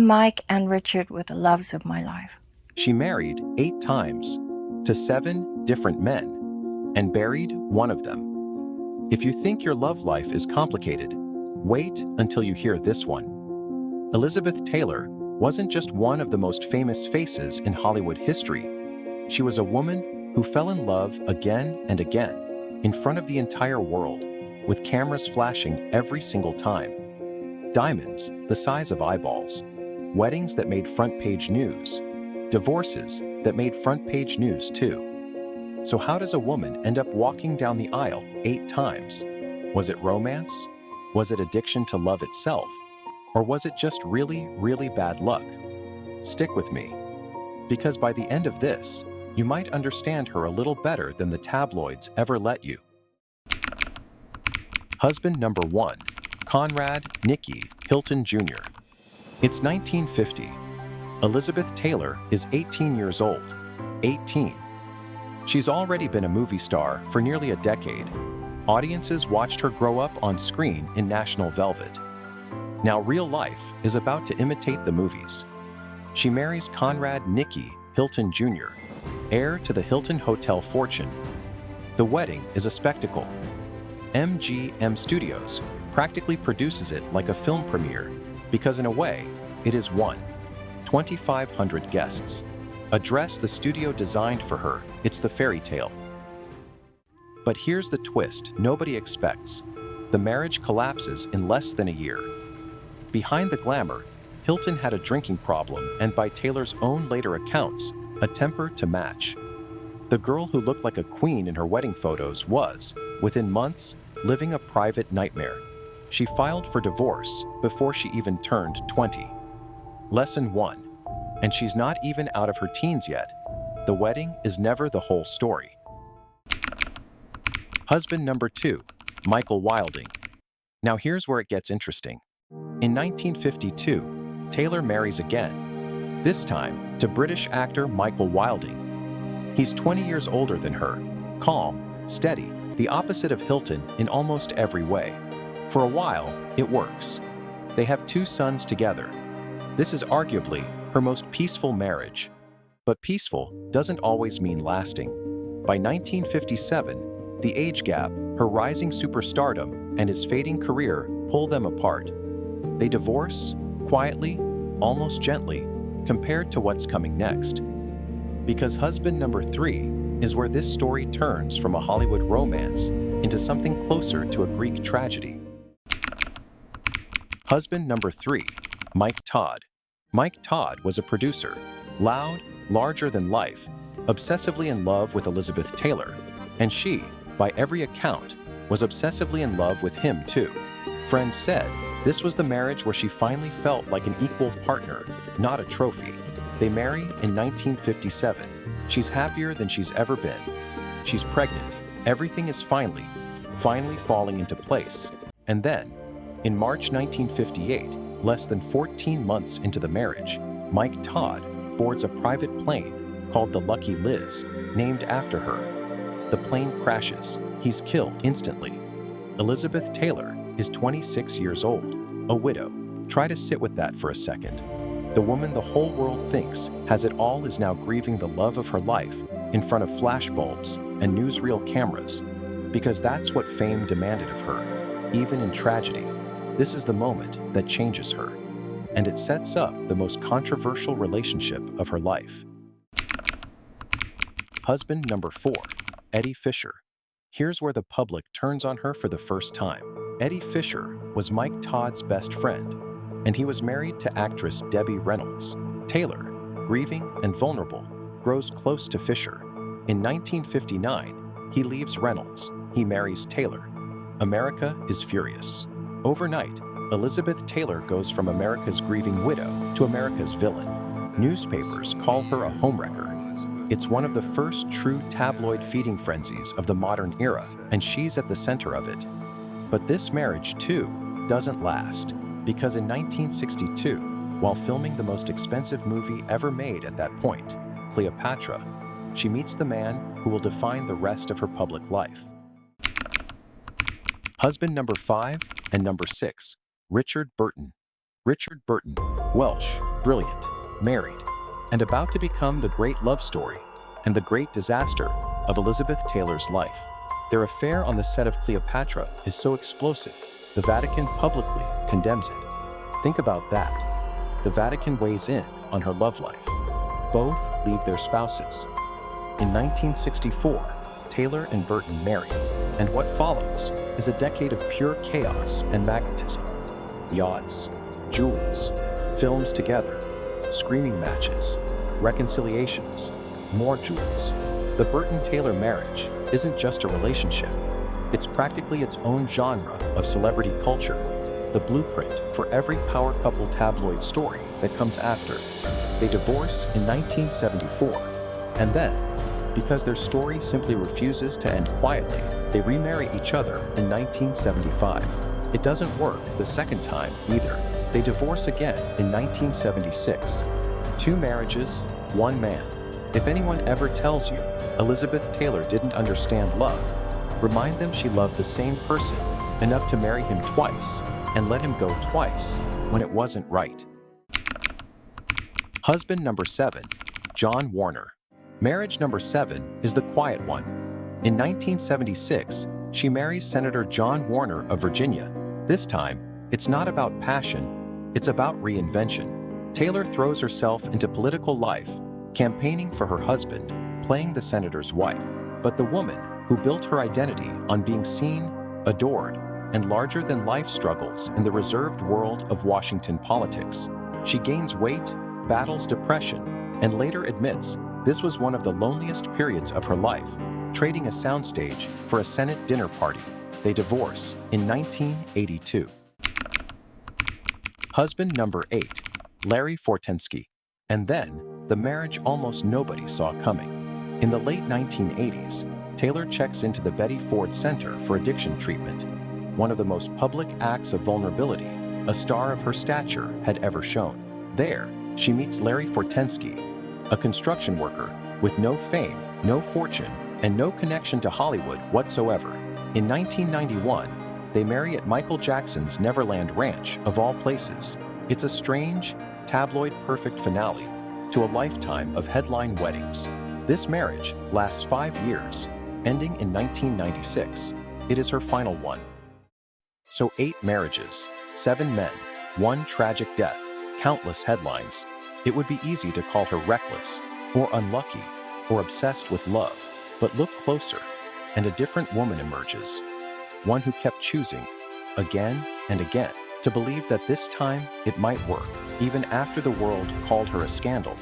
Mike and Richard were the loves of my life. She married 8 times to 7 different men and buried one of them. If you think your love life is complicated, wait until you hear this one. Elizabeth Taylor wasn't just one of the most famous faces in Hollywood history. She was a woman who fell in love again and again in front of the entire world, with cameras flashing every single time. Diamonds the size of eyeballs, weddings that made front-page news, divorces that made front-page news too. So how does a woman end up walking down the aisle 8 times? Was it romance? Was it addiction to love itself? Or was it just really, really bad luck? Stick with me, because by the end of this, you might understand her a little better than the tabloids ever let you. Husband number 1, Conrad Hilton Jr. It's 1950. Elizabeth Taylor is 18 years old. 18. She's already been a movie star for nearly a decade. Audiences watched her grow up on screen in National Velvet. Now real life is about to imitate the movies. She marries Conrad Hilton Jr., heir to the Hilton Hotel fortune. The wedding is a spectacle. MGM Studios practically produces it like a film premiere because in a way, it is 2,500 guests. A dress the studio designed for her, it's the fairy tale. But here's the twist nobody expects. The marriage collapses in less than a year. Behind the glamour, Hilton had a drinking problem and, by Taylor's own later accounts, a temper to match. The girl who looked like a queen in her wedding photos was, within months, living a private nightmare. She filed for divorce before she even turned 20. Lesson 1. And she's not even out of her teens yet. The wedding is never the whole story. Husband number 2, Michael Wilding. Now here's where it gets interesting. In 1952, Taylor marries again, this time to British actor Michael Wilding. He's 20 years older than her, calm, steady, the opposite of Hilton in almost every way. For a while, it works. They have 2 sons together. This is arguably her most peaceful marriage. But peaceful doesn't always mean lasting. By 1957, the age gap, her rising superstardom, and his fading career pull them apart. They divorce, quietly, almost gently, compared to what's coming next. Because husband number 3 is where this story turns from a Hollywood romance into something closer to a Greek tragedy. Husband number 3, Mike Todd. Mike Todd was a producer, loud, larger than life, obsessively in love with Elizabeth Taylor, and she, by every account, was obsessively in love with him too. Friends said this was the marriage where she finally felt like an equal partner, not a trophy. They marry in 1957. She's happier than she's ever been. She's pregnant. Everything is finally falling into place. And then, in March 1958, less than 14 months into the marriage, Mike Todd boards a private plane called the Lucky Liz, named after her. The plane crashes. He's killed instantly. Elizabeth Taylor is 26 years old, a widow. Try to sit with that for a second. The woman the whole world thinks has it all is now grieving the love of her life in front of flashbulbs and newsreel cameras, because that's what fame demanded of her, even in tragedy. This is the moment that changes her, and it sets up the most controversial relationship of her life. Husband number 4, Eddie Fisher. Here's where the public turns on her for the first time. Eddie Fisher was Mike Todd's best friend, and he was married to actress Debbie Reynolds. Taylor, grieving and vulnerable, grows close to Fisher. In 1959, he leaves Reynolds. He marries Taylor. America is furious. Overnight, Elizabeth Taylor goes from America's grieving widow to America's villain. Newspapers call her a homewrecker. It's one of the first true tabloid feeding frenzies of the modern era, and she's at the center of it. But this marriage, too, doesn't last, because in 1962, while filming the most expensive movie ever made at that point, Cleopatra, she meets the man who will define the rest of her public life. Husband number 5 and number 6, Richard Burton. Richard Burton, Welsh, brilliant, married, and about to become the great love story and the great disaster of Elizabeth Taylor's life. Their affair on the set of Cleopatra is so explosive, the Vatican publicly condemns it. Think about that. The Vatican weighs in on her love life. Both leave their spouses. In 1964, Taylor and Burton marry, and what follows is a decade of pure chaos and magnetism. Yachts, jewels, films together, screaming matches, reconciliations, more jewels. The Burton-Taylor marriage isn't just a relationship. It's practically its own genre of celebrity culture, the blueprint for every power couple tabloid story that comes after. They divorce in 1974, and then, because their story simply refuses to end quietly, they remarry each other in 1975. It doesn't work the second time either. They divorce again in 1976. 2 marriages, 1 man. If anyone ever tells you Elizabeth Taylor didn't understand love, remind them she loved the same person enough to marry him twice and let him go twice when it wasn't right. Husband number 7, John Warner. Marriage number 7 is the quiet one. In 1976, she marries Senator John Warner of Virginia. This time, it's not about passion, it's about reinvention. Taylor throws herself into political life, campaigning for her husband, playing the senator's wife. But the woman who built her identity on being seen, adored, and larger-than-life struggles in the reserved world of Washington politics. She gains weight, battles depression, and later admits this was one of the loneliest periods of her life, trading a soundstage for a Senate dinner party. They divorce in 1982. Husband number 8, Larry Fortensky. And then, the marriage almost nobody saw coming. In the late 1980s, Taylor checks into the Betty Ford Center for Addiction Treatment, one of the most public acts of vulnerability a star of her stature had ever shown. There, she meets Larry Fortensky, a construction worker with no fame, no fortune, and no connection to Hollywood whatsoever. In 1991, they marry at Michael Jackson's Neverland Ranch, of all places. It's a strange, tabloid-perfect finale to a lifetime of headline weddings. This marriage lasts 5 years, ending in 1996. It is her final one. So 8 marriages, 7 men, 1 tragic death, countless headlines. It would be easy to call her reckless, or unlucky, or obsessed with love. But look closer, and a different woman emerges. One who kept choosing, again and again, to believe that this time it might work, even after the world called her a scandal.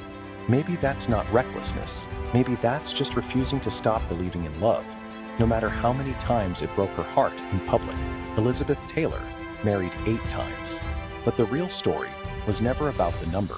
Maybe that's not recklessness. Maybe that's just refusing to stop believing in love, no matter how many times it broke her heart in public. Elizabeth Taylor married 8 times. But the real story was never about the number.